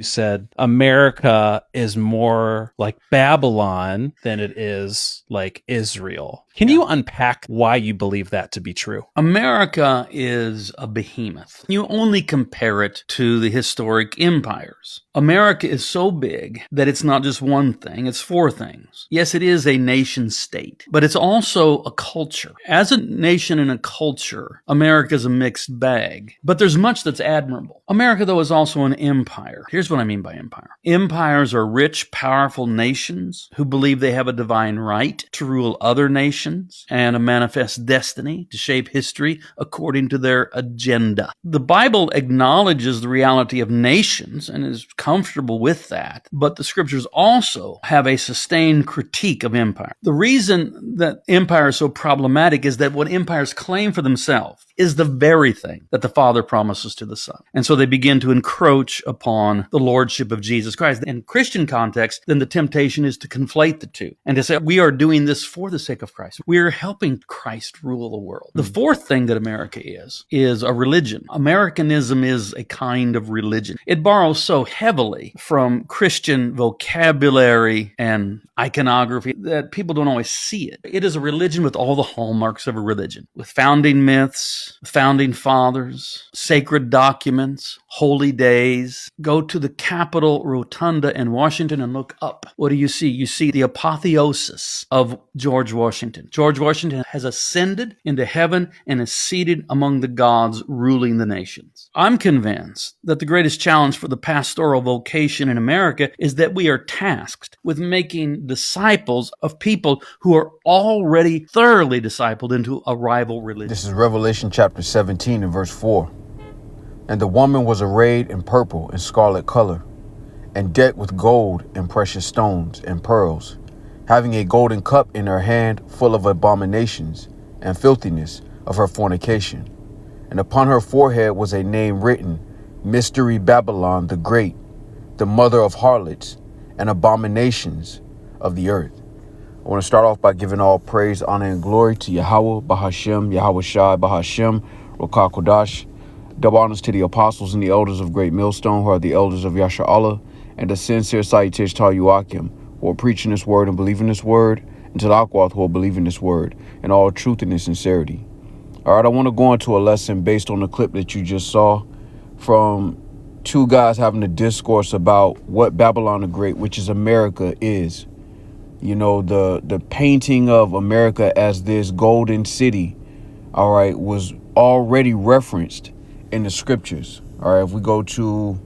You said America is more like Babylon than it is like Israel. Can you unpack why you believe that to be true? America is a behemoth. You only compare it to the historic empires. America is so big that it's not just one thing, it's four things. Yes, it is a nation state, but it's also a culture. As a nation and a culture, America is a mixed bag, but there's much that's admirable. America, though, is also an empire. Here's what I mean by empire. Empires are rich, powerful nations who believe they have a divine right to rule other nations and a manifest destiny to shape history according to their agenda. The Bible acknowledges the reality of nations and is comfortable with that, but the scriptures also have a sustained critique of empire. The reason that empire is so problematic is that what empires claim for themselves is the very thing that the Father promises to the Son. And so they begin to encroach upon the lordship of Jesus Christ. In Christian context, then the temptation is to conflate the two and to say, we are doing this for the sake of Christ. We are helping Christ rule the world. The fourth thing that America is a religion. Americanism is a kind of religion. It borrows so heavily from Christian vocabulary and iconography that people don't always see it. It is a religion with all the hallmarks of a religion, with founding myths, founding fathers, sacred documents, holy days. Go to the Capitol Rotunda in Washington and look up. What do you see? You see the apotheosis of George Washington. George Washington has ascended into heaven and is seated among the gods ruling the nations. I'm convinced that the greatest challenge for the pastoral vocation in America is that we are tasked with making disciples of people who are already thoroughly discipled into a rival religion. This is Revelation chapter 17 and verse 4. And the woman was arrayed in purple and scarlet color, and decked with gold and precious stones and pearls, having a golden cup in her hand full of abominations and filthiness of her fornication. And upon her forehead was a name written, Mystery Babylon the Great, the mother of harlots and abominations of the earth. I want to start off by giving all praise, honor, and glory to Yahweh, Bahashem, Yahweh Shai, Bahashem, Rokah Kodash. Double honors to the apostles and the elders of Great Millstone, who are the elders of Yasha Allah, and a sincere salutation to all Yuakim, who are preaching this word and believing this word, and to the Akwath, who are believing this word, and all truth and sincerity. All right, I want to go into a lesson based on the clip that you just saw from two guys having a discourse about what Babylon the Great, which is America, is. You know, the painting of America as this golden city, all right, was already referenced in the scriptures. All right, if we go to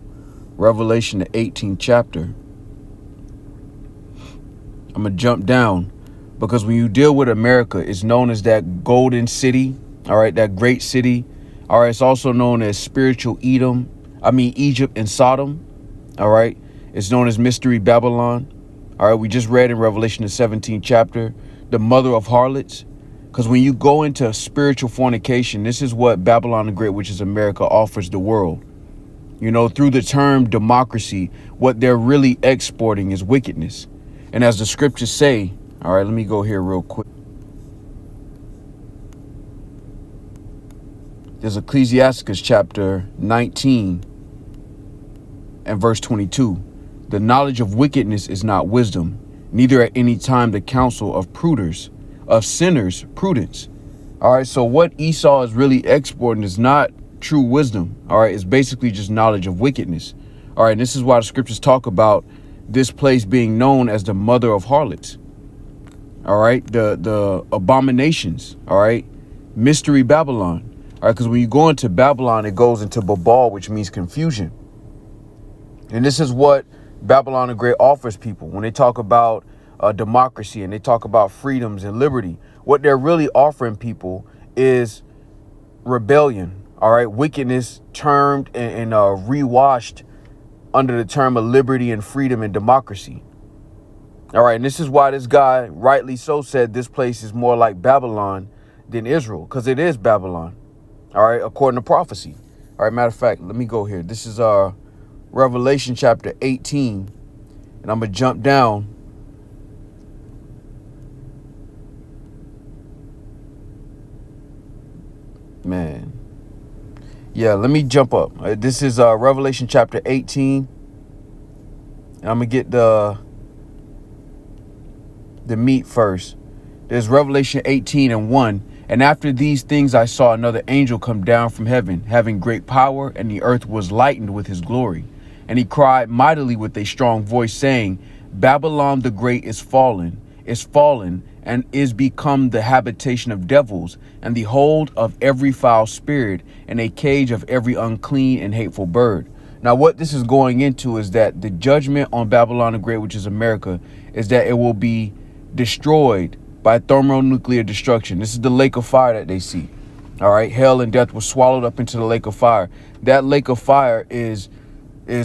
Revelation, the 18th chapter, I'm going to jump down, because when you deal with America, it's known as that golden city, all right, that great city. All right, it's also known as spiritual Egypt and Sodom. All right, it's known as Mystery Babylon. All right, we just read in Revelation, the 17th chapter, the mother of harlots. Because when you go into spiritual fornication, this is what Babylon the Great, which is America, offers the world. You know, through the term democracy, what they're really exporting is wickedness. And as the scriptures say, all right, let me go here real quick. There's Ecclesiasticus chapter 19 and verse 22. The knowledge of wickedness is not wisdom, neither at any time the counsel of sinners prudence. All right, so what Esau is really exporting is not true wisdom. All right, it's basically just knowledge of wickedness. All right, and this is why the scriptures talk about this place being known as the mother of harlots. All right, the abominations. All right, Mystery Babylon. All right, because when you go into Babylon, it goes into Babal, which means confusion. And this is what Babylon the Great offers people when they talk about democracy and they talk about freedoms and liberty. What they're really offering people is rebellion. All right, wickedness termed and rewashed under the term of liberty and freedom and democracy. All right, and this is why this guy rightly so said this place is more like Babylon than Israel, because it is Babylon. All right, according to prophecy. All right, matter of fact, let me go here. This is Revelation chapter 18, and I'm going to jump down. Yeah, let me jump up. This is Revelation chapter 18, And I'm going to get the meat first. There's Revelation 18:1. And after these things I saw another angel come down from heaven, having great power, and the earth was lightened with his glory. And he cried mightily with a strong voice, saying, Babylon the great is fallen, and is become the habitation of devils, and the hold of every foul spirit, and a cage of every unclean and hateful bird. Now, what this is going into is that the judgment on Babylon the Great, which is America, is that it will be destroyed by thermonuclear destruction. This is the lake of fire that they see. All right. Hell and death was swallowed up into the lake of fire. That lake of fire is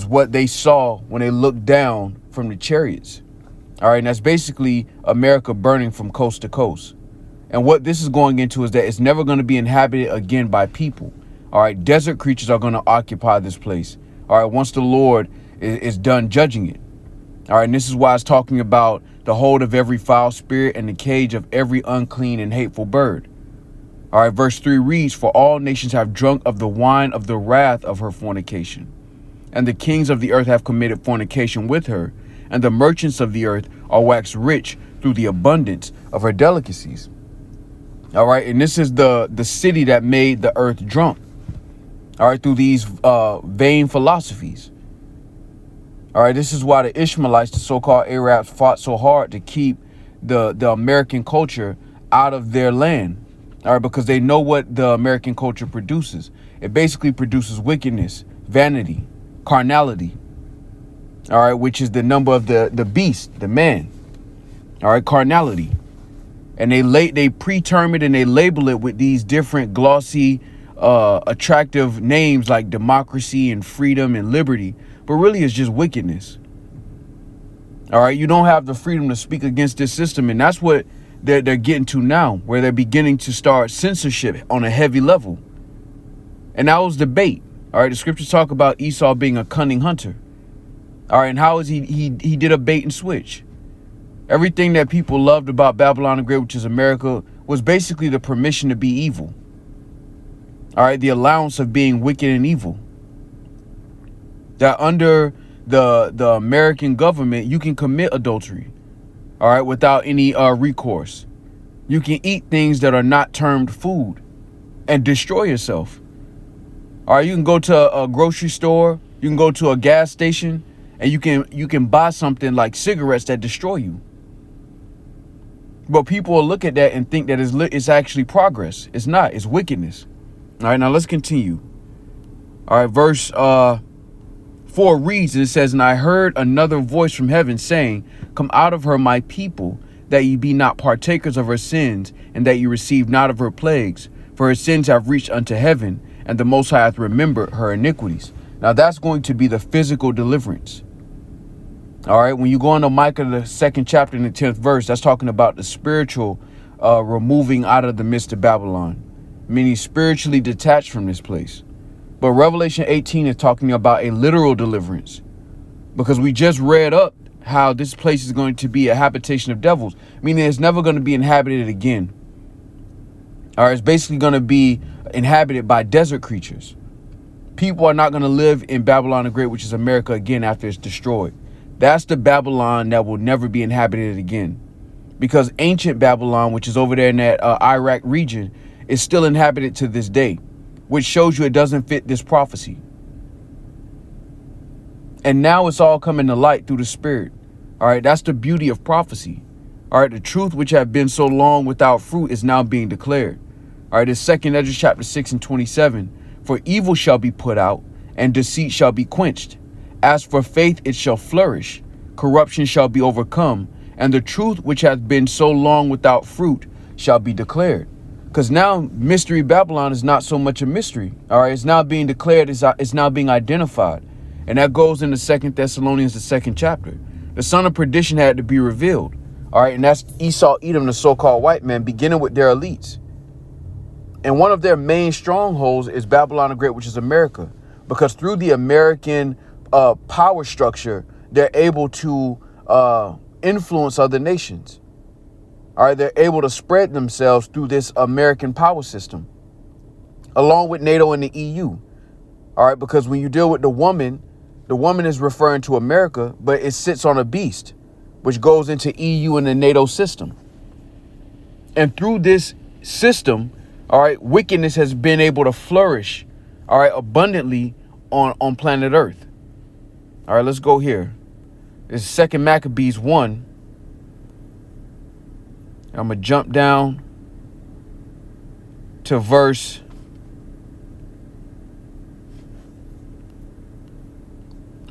what they saw when they looked down from the chariots. All right. And that's basically America burning from coast to coast. And what this is going into is that it's never going to be inhabited again by people. All right. Desert creatures are going to occupy this place. All right. Once the Lord is done judging it. All right. And this is why it's talking about the hold of every foul spirit and the cage of every unclean and hateful bird. All right. Verse 3 reads, For all nations have drunk of the wine of the wrath of her fornication. And the kings of the earth have committed fornication with her. And the merchants of the earth are waxed rich through the abundance of her delicacies. All right. And this is the city that made the earth drunk. All right. Through these vain philosophies. All right. This is why the Ishmaelites, the so-called Arabs, fought so hard to keep the American culture out of their land. All right. Because they know what the American culture produces. It basically produces wickedness, vanity, carnality. All right. Which is the number of the beast, the man. All right. Carnality. And they preterm it and they label it with these different glossy, attractive names like democracy and freedom and liberty. But really, it's just wickedness. All right. You don't have the freedom to speak against this system. And that's what they're getting to now, where they're beginning to start censorship on a heavy level. And that was debate. All right. The scriptures talk about Esau being a cunning hunter. All right. And how is he did a bait and switch. Everything that people loved about Babylon the Great, which is America, was basically the permission to be evil. All right. The allowance of being wicked and evil. That under the American government, you can commit adultery, all right, without any recourse. You can eat things that are not termed food and destroy yourself. All right, you can go to a grocery store, you can go to a gas station, and you can buy something like cigarettes that destroy you. But people will look at that and think that it's actually progress. It's not. It's wickedness. All right, now let's continue. All right, verse 4 reads, and it says, And I heard another voice from heaven saying, Come out of her, my people, that ye be not partakers of her sins, and that ye receive not of her plagues. For her sins have reached unto heaven, and the Most High hath remembered her iniquities. Now that's going to be the physical deliverance. All right, when you go into Micah, the 2nd chapter and the 10th verse, that's talking about the spiritual removing out of the midst of Babylon, meaning spiritually detached from this place. But Revelation 18 is talking about a literal deliverance, because we just read up how this place is going to be a habitation of devils, meaning it's never going to be inhabited again. All right, it's basically going to be inhabited by desert creatures. People are not going to live in Babylon the Great, which is America, again after it's destroyed. That's the Babylon that will never be inhabited again, because ancient Babylon, which is over there in that Iraq region, is still inhabited to this day, which shows you it doesn't fit this prophecy. And now it's all coming to light through the Spirit. All right, that's the beauty of prophecy. All right, the truth which have been so long without fruit is now being declared. All right, it's 2nd Ezra chapter 6 and 27. For evil shall be put out, and deceit shall be quenched. As for faith, it shall flourish. Corruption shall be overcome, and the truth which hath been so long without fruit shall be declared. Because now Mystery Babylon is not so much a mystery. All right, it's now being declared, it's now being identified. And that goes into 2 Thessalonians, the 2nd chapter. The son of perdition had to be revealed. All right, and that's Esau, Edom, the so-called white man, beginning with their elites. And one of their main strongholds is Babylon the Great, which is America. Because through the American power structure, they're able to influence other nations. All right, they're able to spread themselves through this American power system, along with NATO and the EU. All right, because when you deal with the woman, The woman is referring to America, but it sits on a beast, which goes into EU and the NATO system. And through this system, all right, wickedness has been able to flourish, all right, abundantly on planet Earth. All right, let's go here. This is 2 Maccabees 1. I'm going to jump down to verse.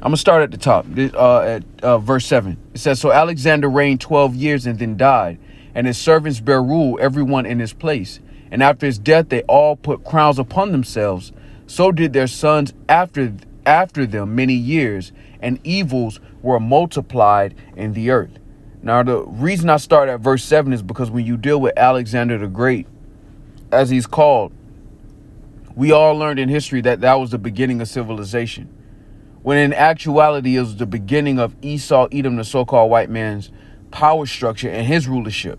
I'm going to start at the top, at verse 7. It says, So Alexander reigned 12 years and then died, and his servants bare rule, everyone in his place. And after his death, they all put crowns upon themselves. So did their sons after them many years, and evils were multiplied in the earth. Now, the reason I start at verse 7 is because when you deal with Alexander the Great, as he's called, we all learned in history that that was the beginning of civilization. When in actuality, it was the beginning of Esau, Edom, the so-called white man's power structure and his rulership.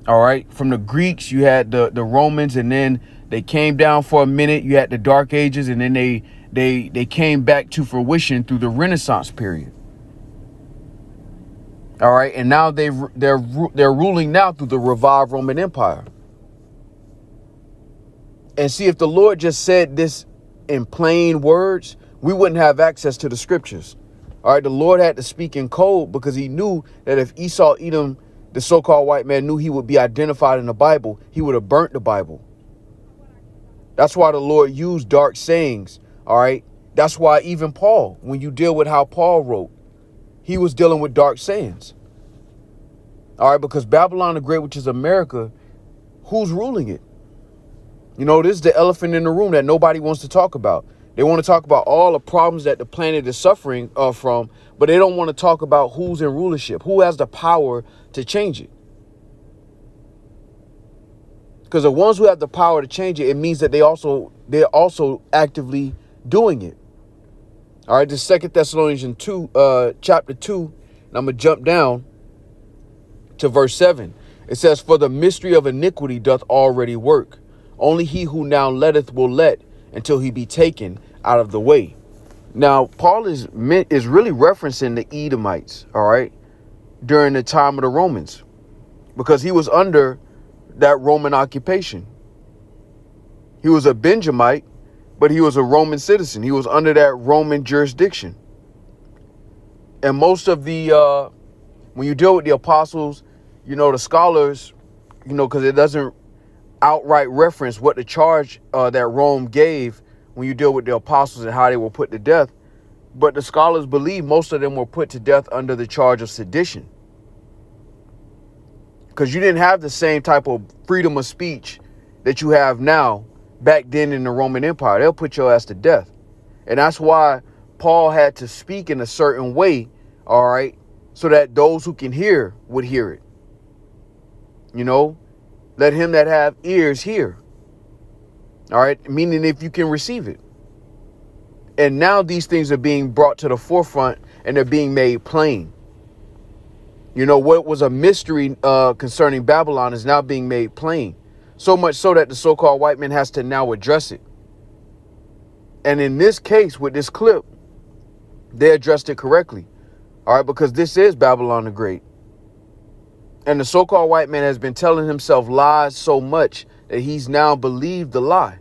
All right. From the Greeks, you had the Romans, and then they came down for a minute. You had the Dark Ages, and then they came back to fruition through the Renaissance period. All right. And now they're ruling now through the revived Roman Empire. And see, if the Lord just said this in plain words, we wouldn't have access to the scriptures. All right. The Lord had to speak in code because he knew that if Esau, Edom, the so-called white man, knew he would be identified in the Bible, he would have burnt the Bible. That's why the Lord used dark sayings. All right. That's why even Paul, when you deal with how Paul wrote, he was dealing with dark sayings. All right. Because Babylon the Great, which is America, who's ruling it? You know, this is the elephant in the room that nobody wants to talk about. They want to talk about all the problems that the planet is suffering from, but they don't want to talk about who's in rulership, who has the power to change it. Because the ones who have the power to change it, it means that they're also actively doing it. All right, this 2 Thessalonians 2, chapter 2, and I'm going to jump down to verse 7. It says, For the mystery of iniquity doth already work. Only he who now letteth will let until he be taken out of the way. Now, Paul is really referencing the Edomites, all right, during the time of the Romans, because he was under that Roman occupation. He was a Benjamite, but he was a Roman citizen. He was under that Roman jurisdiction. And most of the, when you deal with the apostles, you know, the scholars, you know, because it doesn't outright reference what the charge that Rome gave when you deal with the apostles and how they were put to death. But the scholars believe most of them were put to death under the charge of sedition. Because you didn't have the same type of freedom of speech that you have now back then in the Roman Empire. They'll put your ass to death. And that's why Paul had to speak in a certain way, all right, so that those who can hear would hear it. You know, let him that have ears hear. All right, meaning if you can receive it. And now these things are being brought to the forefront and they're being made plain. You know, what was a mystery concerning Babylon is now being made plain. So much so that the so-called white man has to now address it. And in this case, with this clip, they addressed it correctly. All right, because this is Babylon the Great. And the so-called white man has been telling himself lies so much that he's now believed the lie.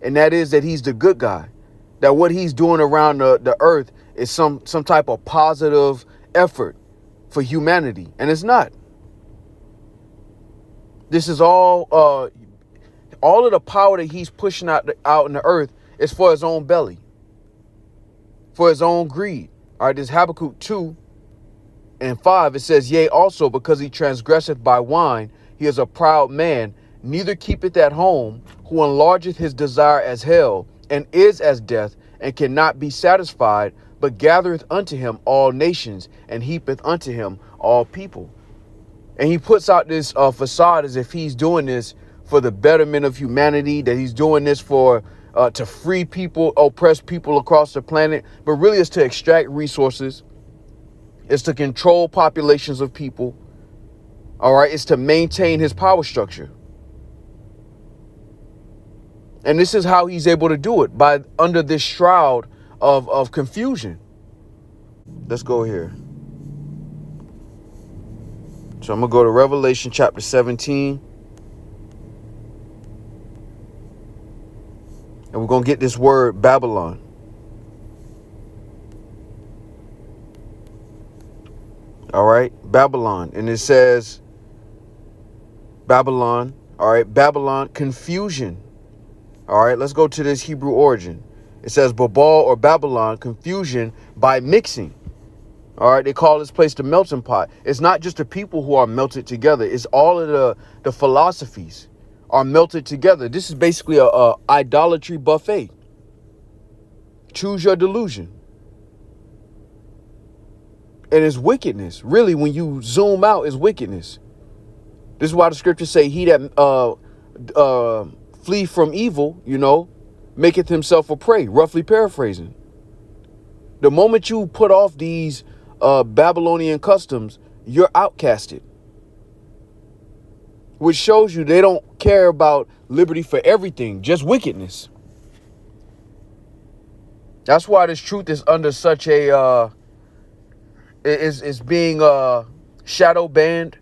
And that is that he's the good guy. That what he's doing around the earth is some type of positive effort for humanity. And it's not. This is all of the power that he's pushing out in the earth is for his own belly. For his own greed. All right, this Habakkuk 2 and 5, it says, Yea, also because he transgresseth by wine, he is a proud man, neither keepeth at home, who enlargeth his desire as hell, and is as death, and cannot be satisfied, but gathereth unto him all nations, and heapeth unto him all people. And he puts out this facade as if he's doing this for the betterment of humanity, that he's doing this for to free people, oppress people across the planet, but really it's to extract resources. It's to control populations of people. All right. It's to maintain his power structure. And this is how he's able to do it, by under this shroud of confusion. Let's go here. So I'm going to go to Revelation chapter 17. And we're going to get this word Babylon. All right, Babylon. And it says Babylon. All right, Babylon, confusion. All right, let's go to this Hebrew origin. It says Babal or Babylon, confusion by mixing. All right, they call this place the melting pot. It's not just the people who are melted together. It's all of the philosophies are melted together. This is basically a idolatry buffet. Choose your delusion. And it's wickedness. Really, when you zoom out, it's wickedness. This is why the scriptures say, he that flee from evil, maketh himself a prey, roughly paraphrasing. The moment you put off these Babylonian customs, you're outcasted. Which shows you they don't care about liberty for everything, just wickedness. That's why this truth is under such a is being shadow banned.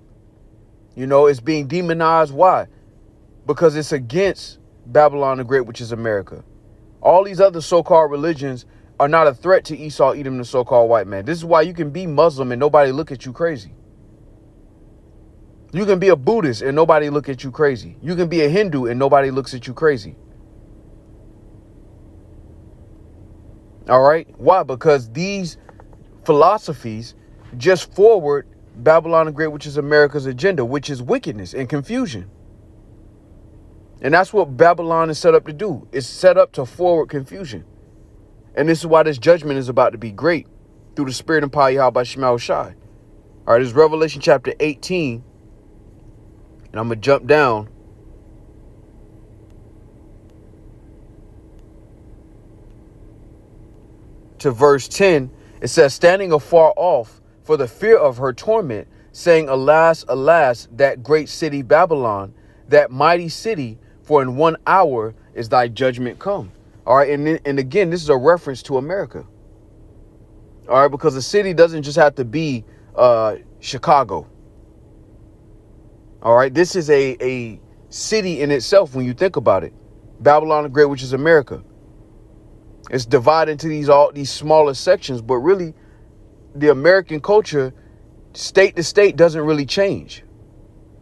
It's being demonized. Why? Because it's against Babylon the Great, which is America. All these other so-called religions are not a threat to Esau, Edom, the so-called white man. This is why you can be Muslim and nobody look at you crazy. You can be a Buddhist and nobody look at you crazy. You can be a Hindu and nobody looks at you crazy. All right? Why? Because these philosophies just forward Babylon the Great, which is America's agenda, which is wickedness and confusion. And that's what Babylon is set up to do. It's set up to forward confusion. And this is why this judgment is about to be great through the spirit and power of Yahweh Shema Shai. All right, this is Revelation chapter 18. And I'm going to jump down to verse 10. It says, standing afar off for the fear of her torment, saying, alas, alas, that great city Babylon, that mighty city, for in 1 hour is thy judgment come. All right. And again, this is a reference to America. All right. Because the city doesn't just have to be Chicago. All right. This is a city in itself when you think about it. Babylon the Great, which is America. It's divided into all these smaller sections. But really, the American culture, state to state, doesn't really change.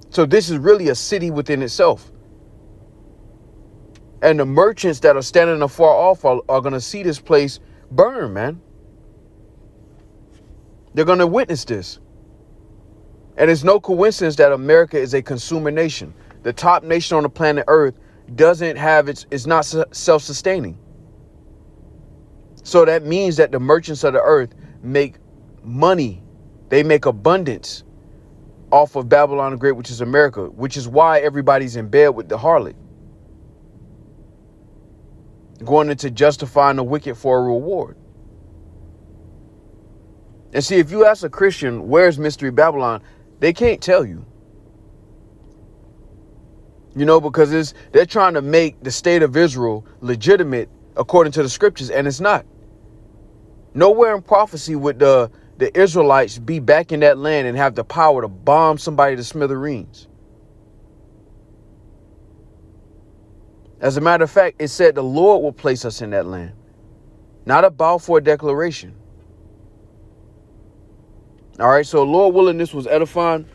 So this is really a city within itself. And the merchants that are standing afar off are going to see this place burn, man. They're going to witness this. And it's no coincidence that America is a consumer nation. The top nation on the planet Earth doesn't have it's not self-sustaining. So that means that the merchants of the earth make money. They make abundance off of Babylon the Great, which is America, which is why everybody's in bed with the harlot. Going into justifying the wicked for a reward. And see, if you ask a Christian, where's Mystery Babylon? They can't tell you. Because they're trying to make the state of Israel legitimate according to the scriptures, and it's not. Nowhere in prophecy would the Israelites be back in that land and have the power to bomb somebody to smithereens. As a matter of fact, it said the Lord will place us in that land. Not a Balfour declaration. All right, so Lord willing, this was edifying.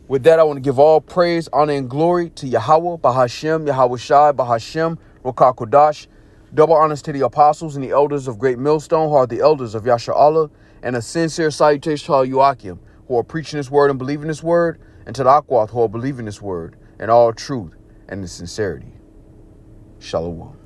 With that, I want to give all praise, honor, and glory to Yahweh, Bahashem, Yahweh Shai, Bahashem, Rokah Kodash. Double honors to the apostles and the elders of Great Millstone, who are the elders of Yasha Allah, and a sincere salutation to all Yuakim, who are preaching this word and believing this word, and to the Akwath, who are believing this word, and all truth and the sincerity. Shalom.